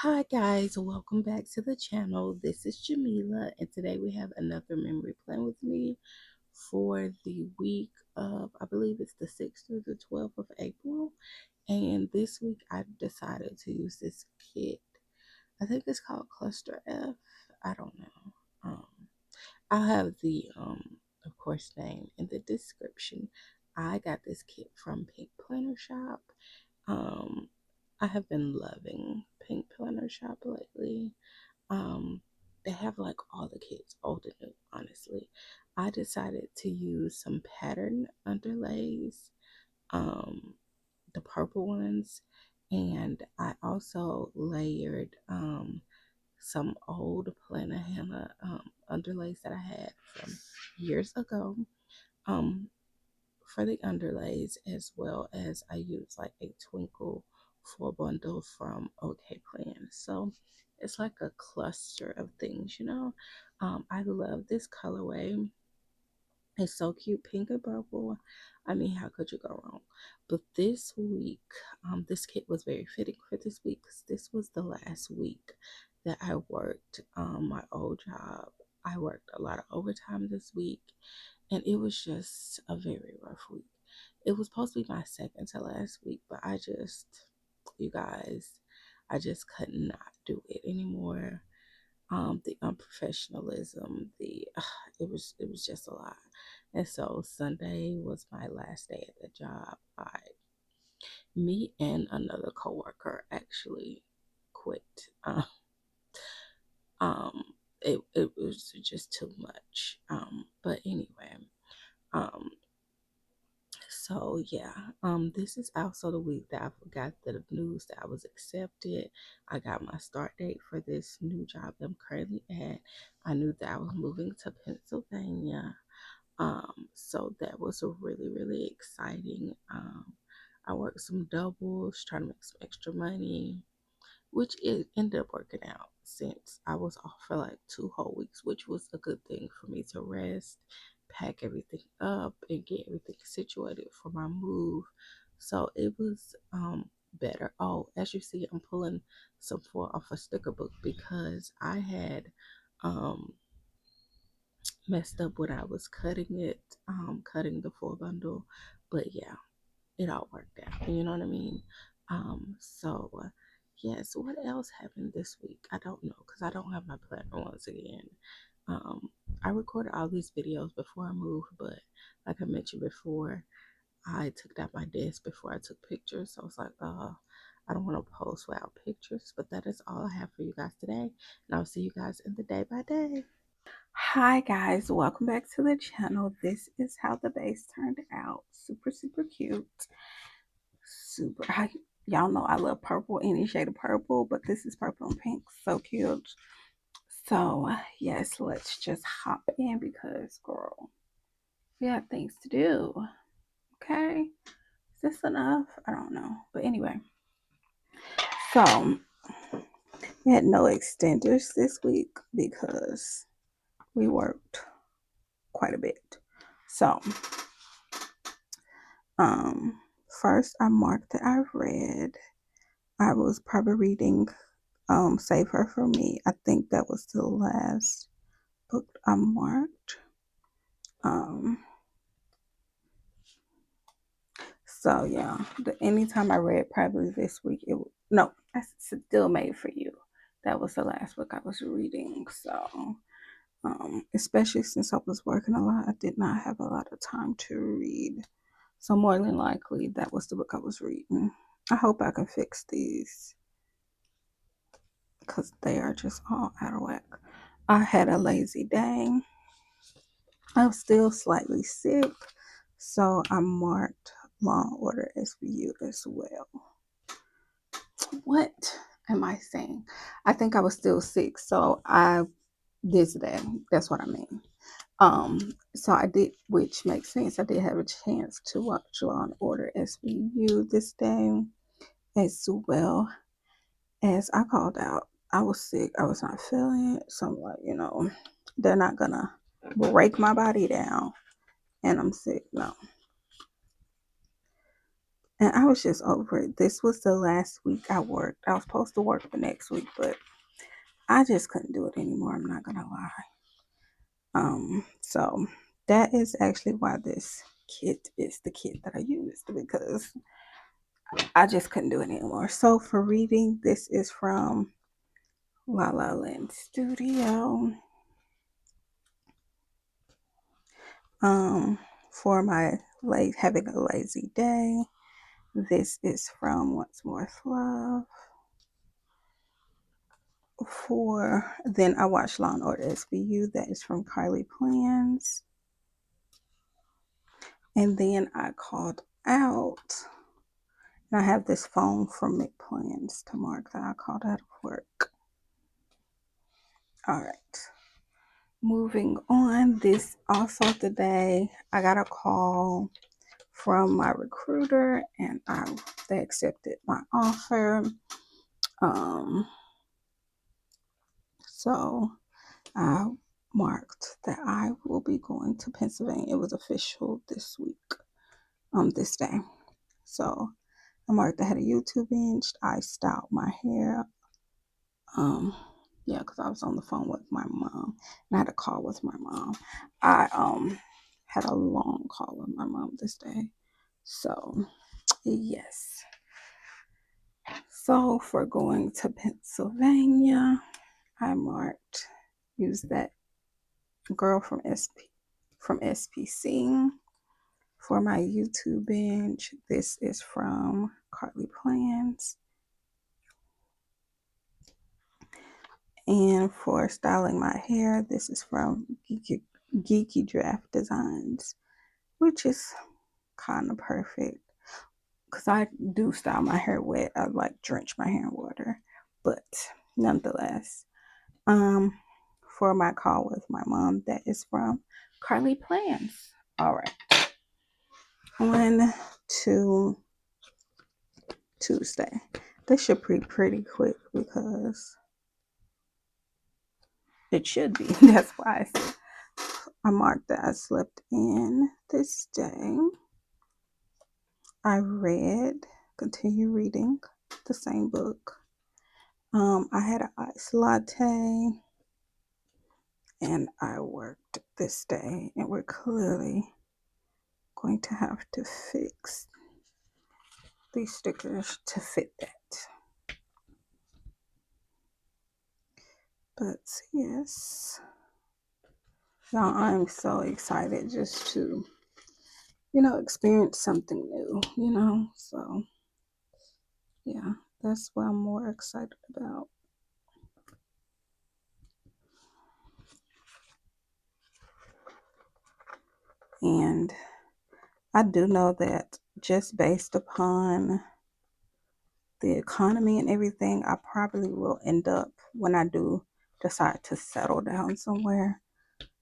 Hi guys, welcome back to the channel. This is Jamila, and today we have another memory plan with me for the week of, I believe it's the 6th through the 12th of April. And this week I decided to use this kit. I think it's called Cluster F. I don't know. I'll have the of course, name in the description. I got this kit from PinkPlannerShop. Um, I have been loving PinkPlannerShop lately. They have like all the kits, old and new, honestly. I decided to use some pattern underlays, um, the purple ones, and I also layered some old planner henna underlays that I had from years ago. Um, for the underlays, as well as I use like a twinkle for bundle from OK Plan. So it's like a cluster of things. I love this colorway. It's so cute, pink and purple. I mean, how could you go wrong? But this week, this kit was very fitting for this week because this was the last week that I worked my old job. I worked a lot of overtime this week, and it was just a very rough week. It was supposed to be my second to last week, but you guys, I just could not do it anymore. The unprofessionalism, it was just a lot. And so Sunday was my last day at the job. Me and another coworker actually quit. Um, it was just too much. But anyway, um, so yeah, this is also the week that I forgot the news that I was accepted. I got my start date for this new job that I'm currently at. I knew that I was moving to Pennsylvania. So that was a really, really exciting. I worked some doubles, trying to make some extra money, which it ended up working out since I was off for like 2 whole weeks, which was a good thing for me to rest, pack everything up, and get everything situated for my move. So it was better. Oh, as you see, I'm pulling some foil off a sticker book because I had um messed up when I was cutting it, cutting the full bundle. But yeah, it all worked out. You know what I mean? Yes, what else happened this week? I don't know because I don't have my planner once again. Um, I recorded all these videos before I moved, but like I mentioned before, I took down my desk before I took pictures. So I was like, I don't want to post without pictures, but that is all I have for you guys today. And I'll see you guys in the day by day. Hi guys, welcome back to the channel. This is how the base turned out. Super, super cute. Y'all know I love purple, any shade of purple, but this is purple and pink. So cute. So yes, let's just hop in because girl, we have things to do. Okay. Is this enough? I don't know. But anyway. So we had no extenders this week because we worked quite a bit. So first I marked that I read. I was probably reading Save Her For Me. I think that was the last book I marked. So yeah, anytime I read probably this week, I still Made For You. That was the last book I was reading. So especially since I was working a lot, I did not have a lot of time to read. So more than likely, that was the book I was reading. I hope I can fix these because they are just all out of whack. I had a lazy day. I'm still slightly sick, so I marked long order SVU as well. What am I saying? I think I was still sick, so I this day. That's what I mean. So I did, which makes sense. I did have a chance to watch Law and Order SVU this day, as well as I called out. I was sick. I was not feeling it. So I'm like, they're not gonna break my body down, and I'm sick. No. And I was just over it. This was the last week I worked. I was supposed to work the next week, but I just couldn't do it anymore. I'm not gonna lie. So that is actually why this kit is the kit that I used, because I just couldn't do it anymore. So for reading, this is from La La Land Studio. For my having a lazy day, this is from What's More Love. Then I watched Law and Order SVU. That is from Kylie Plans. And then I called out, and I have this phone from McPlans to mark that I called out of work. All right. Moving on. This also today, I got a call from my recruiter, and they accepted my offer. So I marked that I will be going to Pennsylvania. It was official this week, this day. So I marked I had a YouTube bench. I styled my hair. Yeah, because I was on the phone with my mom, and I had a call with my mom. I had a long call with my mom this day. So yes. So for going to Pennsylvania, I marked use that girl from SPC. For my YouTube binge, this is from Carly Plans. And for styling my hair, this is from Geeky Draft Designs, which is kind of perfect because I do style my hair wet. I like drench my hair in water, but nonetheless, for my call with my mom, that is from Carly Plans. All right, on to Tuesday. This should be pretty quick because it should be. That's why I marked that I slept in this day. I continue reading the same book. I had an iced latte, and I worked this day, and we're clearly going to have to fix these stickers to fit that. But yes, y'all, I'm so excited just to, experience something new, so yeah, that's what I'm more excited about. And I do know that just based upon the economy and everything, I probably will end up, when I do decide to settle down somewhere,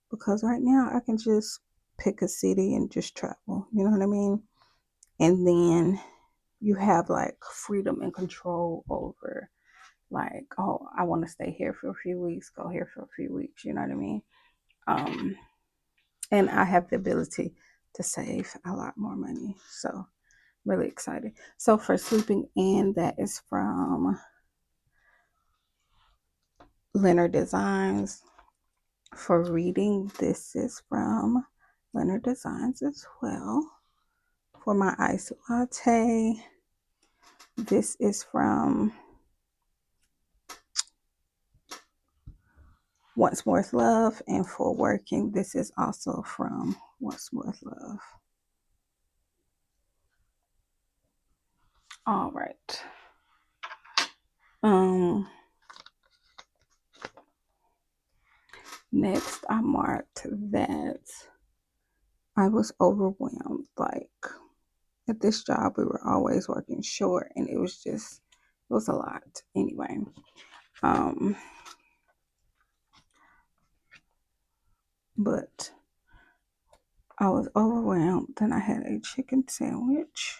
because right now I can just pick a city and just travel, you know what I mean? And then you have like freedom and control over, like, oh, I want to stay here for a few weeks, go here for a few weeks, you know what I mean? And I have the ability to save a lot more money. So really excited. So for sleeping in, that is from Leonard Designs. For reading, this is from Leonard Designs as well. For my iced latte, this is from What's Worth Love. And for working, this is also from What's Worth Love. All right. Next, I marked that I was overwhelmed. Like, at this job, we were always working short, and it was a lot. Anyway, but I was overwhelmed. Then I had a chicken sandwich,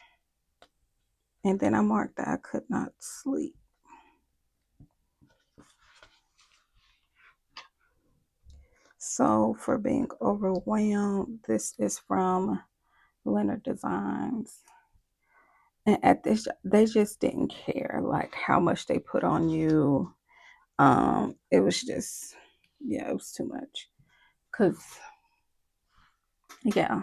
and then I marked that I could not sleep. So for being overwhelmed, this is from Leonard Designs. And at this, they just didn't care like how much they put on you. It was just, yeah, it was too much. Cause yeah.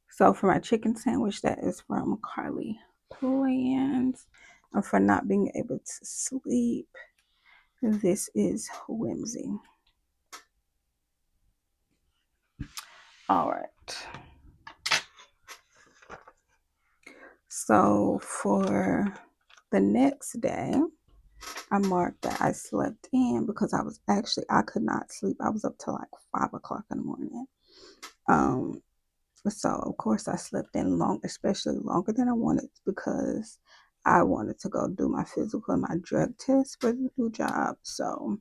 So for my chicken sandwich, that is from Carly Plans. And for not being able to sleep, this is Whimsy. All right. So for the next day, I marked that I slept in because I could not sleep. I was up till like 5 o'clock in the morning. So of course I slept in long, especially longer than I wanted because I wanted to go do my physical and my drug test for the new job. So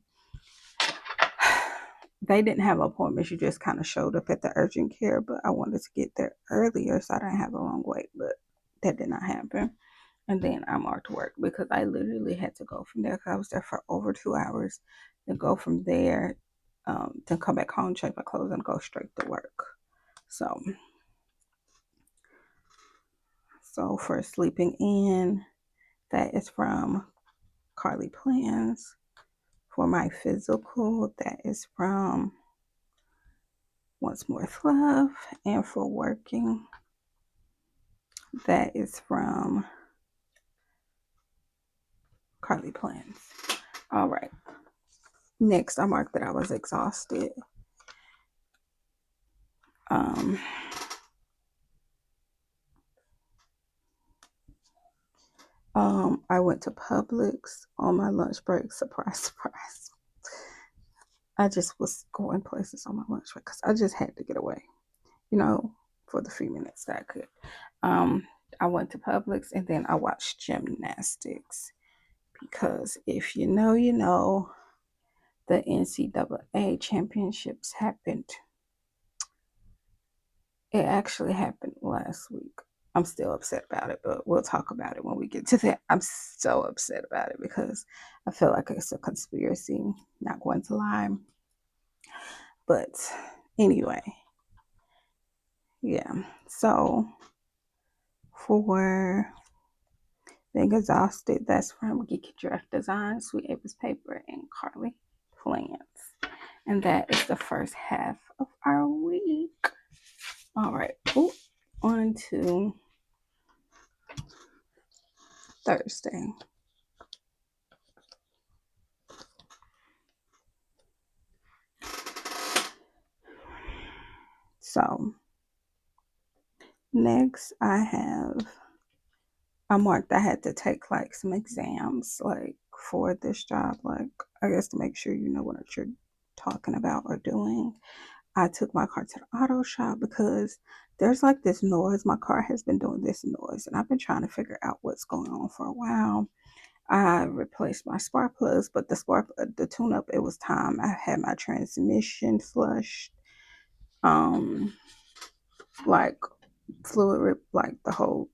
they didn't have appointments. You just kind of showed up at the urgent care, but I wanted to get there earlier so I didn't have a long wait, but that did not happen. And then I marked work because I literally had to go from there because I was there for over 2 hours. To go from there to come back home, change my clothes, and go straight to work. So for sleeping in, that is from Carly Plans. For my physical, that is from Once More with Love. And for working, that is from Carly Plans. All right. Next, I marked that I was exhausted. I went to Publix on my lunch break. Surprise, surprise. I just was going places on my lunch break because I just had to get away, for the few minutes that I could. I went to Publix and then I watched gymnastics because if you know, you know, the NCAA championships happened. It actually happened last week. I'm still upset about it, but we'll talk about it when we get to that. I'm so upset about it because I feel like it's a conspiracy, not going to lie. But anyway, yeah. So for being exhausted, that's from Geeky Draft Design, Sweet April's Paper, and Carly Plants. And that is the first half of our week. All right. On to Thursday. So next I marked I had to take like some exams like for this job, like I guess to make sure you know what you're talking about or doing. I took my car to the auto shop because there's like this noise. My car has been doing this noise and I've been trying to figure out what's going on for a while. I replaced my spark plugs, but the tune up, it was time. I had my transmission flushed, like like the whole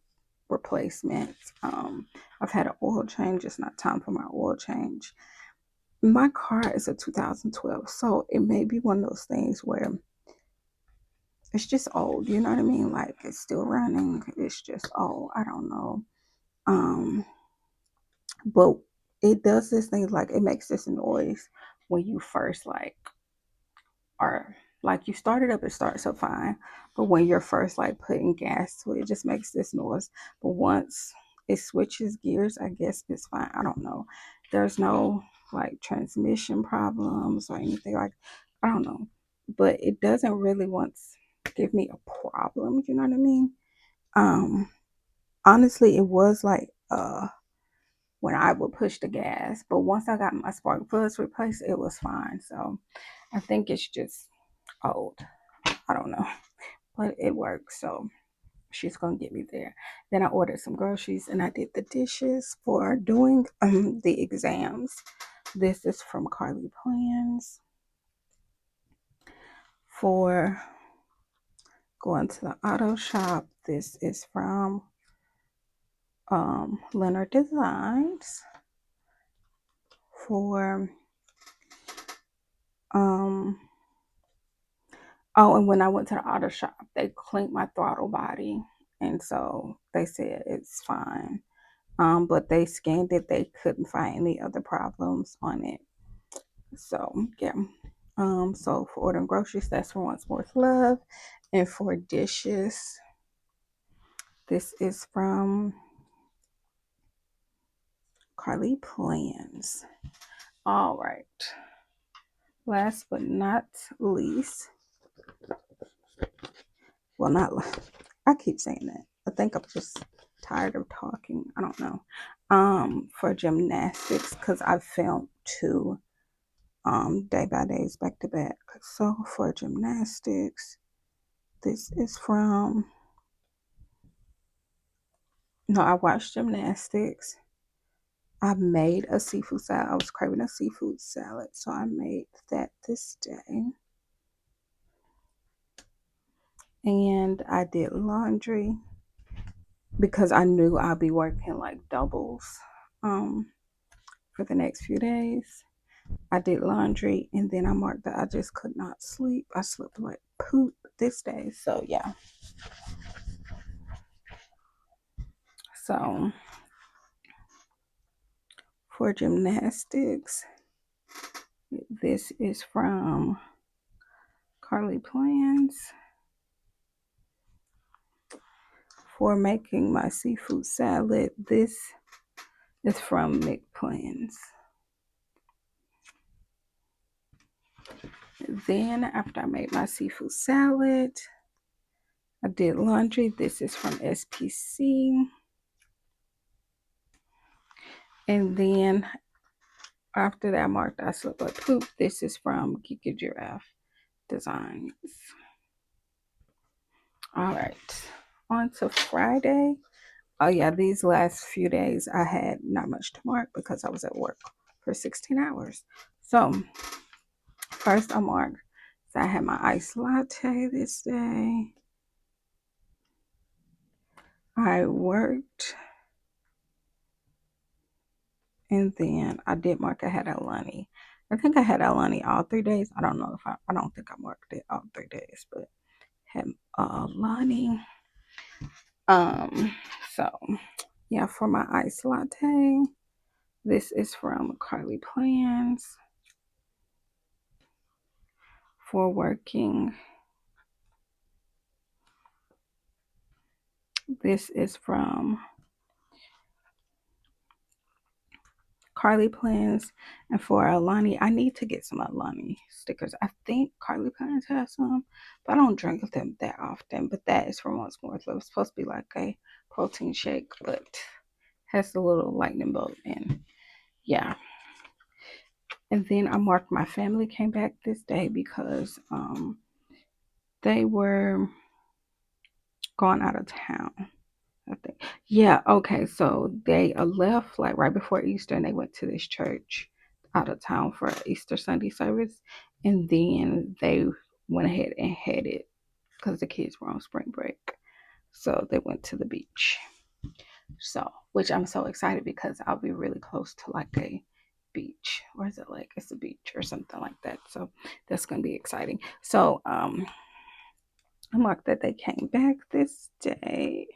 replacement. I've had an oil change. It's not time for my oil change. My car is a 2012, so it may be one of those things where it's just old. You know what I mean? Like it's still running. It's just old. I don't know. But it does this thing like it makes this noise when you first are like you start it up, it starts up fine. But when you're first like putting gas to it, it just makes this noise. But once it switches gears, I guess it's fine. I don't know. There's no like transmission problems or anything like I don't know. But it doesn't really once give me a problem, you know what I mean? Um Honestly it was like when I would push the gas. But once I got my spark plugs replaced, it was fine. So I think it's just old. I don't know. But it works. So she's going to get me there. Then I ordered some groceries and I did the dishes for doing the exams. This is from Carly Plans. For going to the auto shop, this is from Leonard Designs. For oh, and when I went to the auto shop, they cleaned my throttle body and so they said it's fine. But they scanned it, they couldn't find any other problems on it. So yeah. So for ordering groceries, that's from Once More with Love. And for dishes, this is from Carly Plans. All right. Last but not least, well, not, I keep saying that. I think I'm just tired of talking. I don't know. For gymnastics, because I filmed two day by days back to back. So for gymnastics, this is from, no, I watched gymnastics. I made a seafood salad. I was craving a seafood salad, so I made that this day. And I did laundry because I knew I'd be working like doubles for the next few days. I did laundry, and then I marked that I just could not sleep. I slept like poop this day. So yeah. So for gymnastics, this is from Carly Plans. For making my seafood salad, this is from PinkPlannerShop. Then after I made my seafood salad, I did laundry. This is from SPC. And then after that, I marked I slept like poop. This is from Geeky Giraffe Designs. All right. On to Friday. Oh yeah, these last few days I had not much to mark because I was at work for 16 hours. So first I marked, so I had my iced latte this day. I worked, and then I did mark I had Alani. I think I had Alani all 3 days. I don't know if I don't think I marked it all 3 days, but had Alani. So yeah, for my iced latte, this is from Carly Plans. For working, this is from Carly Plans. And for Alani, I need to get some Alani stickers. I think Carly Plans has some, but I don't drink them that often. But that is from Once More. So it's supposed to be like a protein shake, but has a little lightning bolt. And yeah. And then I marked my family came back this day because they were going out of town. I think. Yeah, okay. So they left like right before Easter and they went to this church out of town for Easter Sunday service. And then they went ahead and headed because the kids were on spring break. So they went to the beach. So, which I'm so excited because I'll be really close to like a beach. Or is it like it's a beach or something like that? So that's gonna be exciting. So I marked that they came back this day.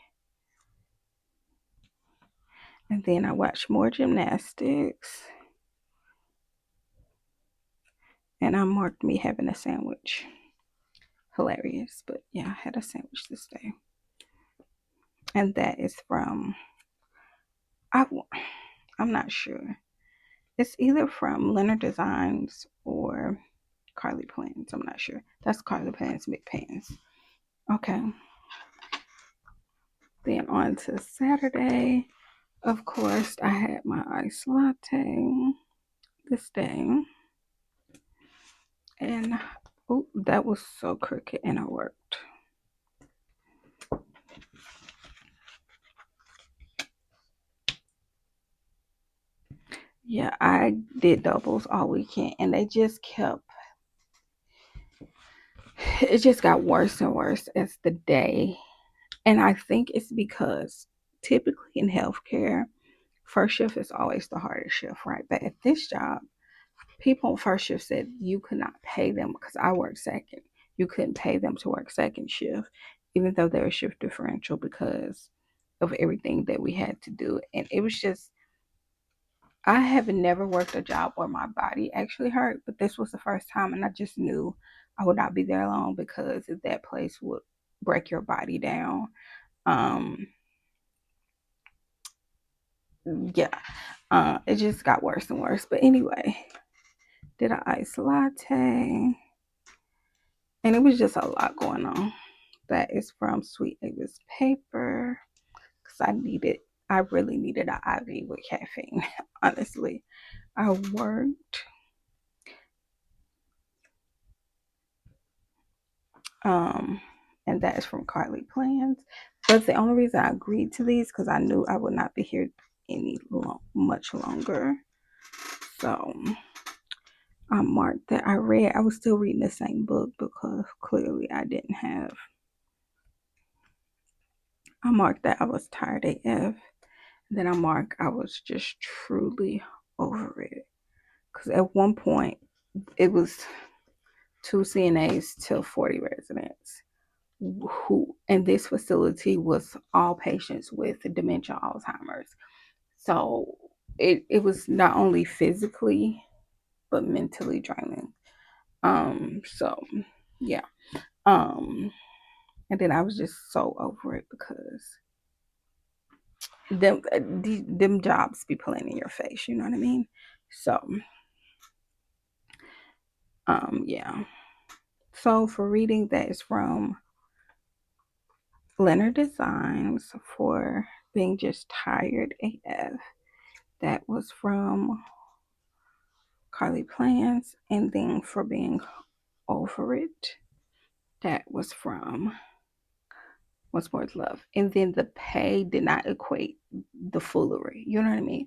And then I watched more gymnastics. And I marked me having a sandwich. Hilarious. But yeah, I had a sandwich this day. And that is from, I'm not sure. It's either from Leonard Designs or Carly Plans. I'm not sure. That's Carly Plans, Big Pants. Okay. Then on to Saturday. Of course, I had my iced latte this day. And oh, that was so crooked and it worked. Yeah, I did doubles all weekend and they just kept, it just got worse and worse as the day. And I think it's because typically in healthcare, first shift is always the hardest shift, right? But at this job, people on first shift said you could not pay them because I work second. You couldn't pay them to work second shift. even though there was shift differential because of everything that we had to do. And it was just, I have never worked a job where my body actually hurt, but this was the first time, and I just knew I would not be there long because that place would break your body down. Um, yeah, it just got worse and worse. But anyway, did an iced latte, and it was just a lot going on. That is from Sweet Avis Paper because I really needed an IV with caffeine. Honestly, I worked. Um, and that is from Carly Plans. But the only reason I agreed to these because I knew I would not be here much longer. So I marked that I was still reading the same book because clearly I marked that I was tired AF. Then I marked I was just truly over it. Because at one point, it was 2 CNAs to 40 residents. And this facility was all patients with dementia, Alzheimer's. So it was not only physically but mentally draining. So yeah. Um and then I was just so over it because them jobs be playing in your face, you know what I mean? So yeah. So for reading, that is from Leonard Designs. For being just tired AF, that was from Carly Plans. And then for being over it, that was from What's More Love. And then the pay did not equate the foolery. You know what I mean?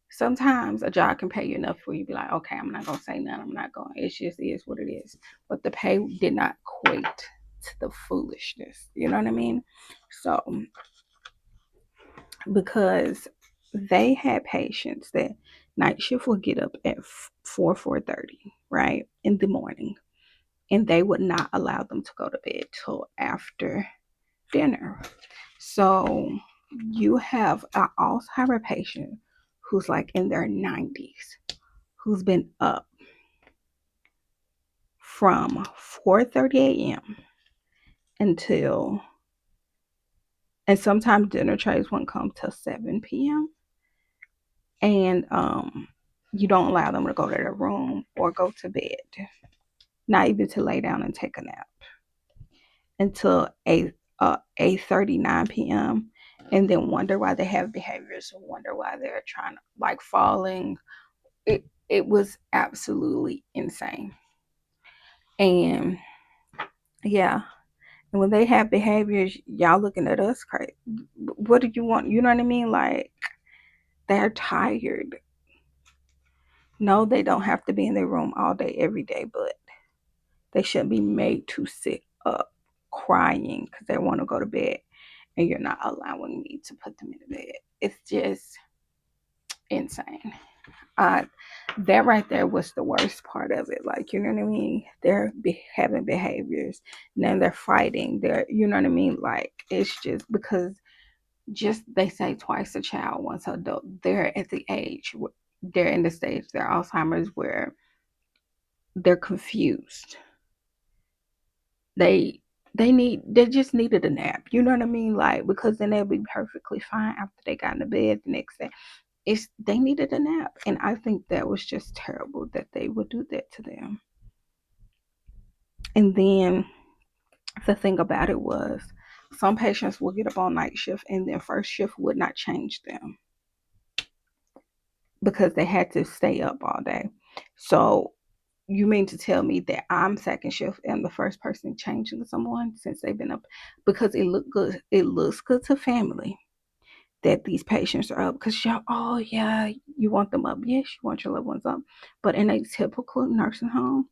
Sometimes a job can pay you enough where you be like, okay, I'm not gonna say nothing. I'm not going. It just is what it is. But the pay did not equate to the foolishness. You know what I mean? So because they had patients that night shift would get up at 4:30, right, in the morning, and they would not allow them to go to bed till after dinner. So you have an Alzheimer patient who's like in their 90s, who's been up from 4:30 a.m. until, and sometimes dinner trays won't come till 7 p.m. And you don't allow them to go to their room or go to bed, not even to lay down and take a nap until 8:39 p.m. and then wonder why they have behaviors, wonder why they're trying to like falling. It was absolutely insane. And yeah, and when they have behaviors, y'all looking at us crazy. What do you want? You know what I mean? Like, they're tired. No, they don't have to be in their room all day, every day, but they shouldn't be made to sit up crying because they want to go to bed and you're not allowing me to put them in bed. It's just insane. Uh, that right there was the worst part of it. Like, you know what I mean? They're having behaviors, and then they're fighting. You know what I mean? Like, it's just because just they say twice a child, once an adult. They're at the age, they're in the stage, they're Alzheimer's, where they're confused. They they just needed a nap. You know what I mean? Like, because then they'll be perfectly fine after they got into bed the next day. They needed a nap, and I think that was just terrible that they would do that to them. And then the thing about it was, some patients will get up on night shift, and then first shift would not change them because they had to stay up all day. So you mean to tell me that I'm second shift and the first person changing someone since they've been up because it look good? It looks good to family that these patients are up because y'all, oh yeah, you want them up. Yes, you want your loved ones up. But in a typical nursing home,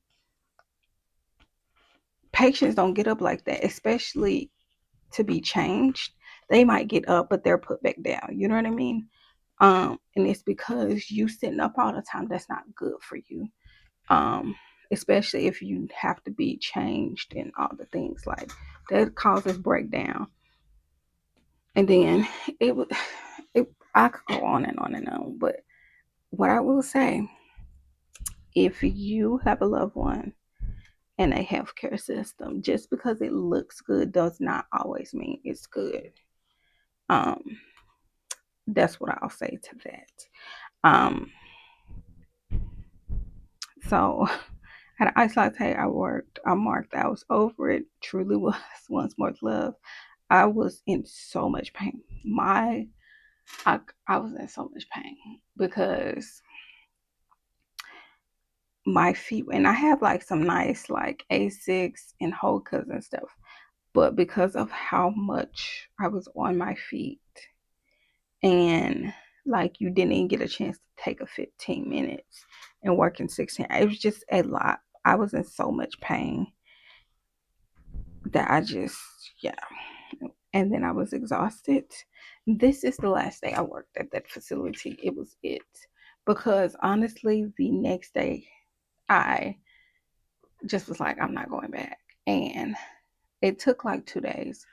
patients don't get up like that, especially to be changed. They might get up, but they're put back down. You know what I mean? And it's because you sitting up all the time. That's not good for you. especially if you have to be changed and all the things like that causes breakdown. And then it would, it, I could go on and on and on. But what I will say, if you have a loved one in a healthcare system, just because it looks good does not always mean it's good. Um, that's what I'll say to that. Um, so at Ice Latte, I marked, I was over it. Truly was once more love. I was in so much pain. I was in so much pain because my feet, and I have like some nice like Asics and Hokas and stuff, but because of how much I was on my feet, and like you didn't even get a chance to take a 15 minutes and work in 16, it was just a lot. I was in so much pain that I just, yeah. And then I was exhausted. This is the last day I worked at that facility. It was it. Because honestly, the next day I just was like, I'm not going back. And it took like 2 days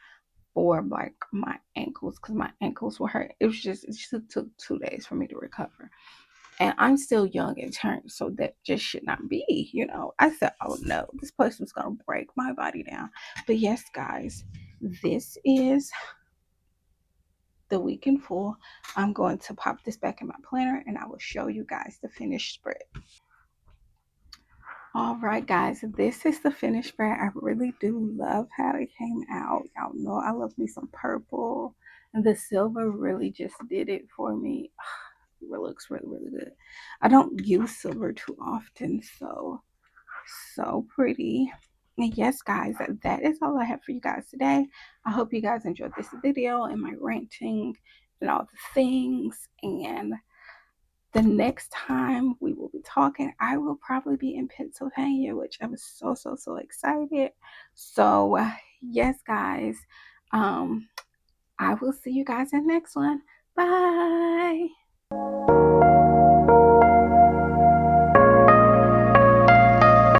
for like my ankles, because my ankles were hurt. It just took 2 days for me to recover. And I'm still young in terms, so that just should not be, you know. I said, oh no, this place was gonna break my body down. But yes, guys, this is the week in full. I'm going to pop this back in my planner and I will show you guys the finished spread. All right, guys, this is the finished spread. I really do love how it came out. Y'all know I love me some purple, and the silver really just did it for me. It looks really, really good. I don't use silver too often, so pretty. And yes, guys, that is all I have for you guys today. I hope you guys enjoyed this video and my ranting and all the things. And the next time we will be talking, I will probably be in Pennsylvania, which I'm so excited. So, yes, guys, I will see you guys in the next one. Bye.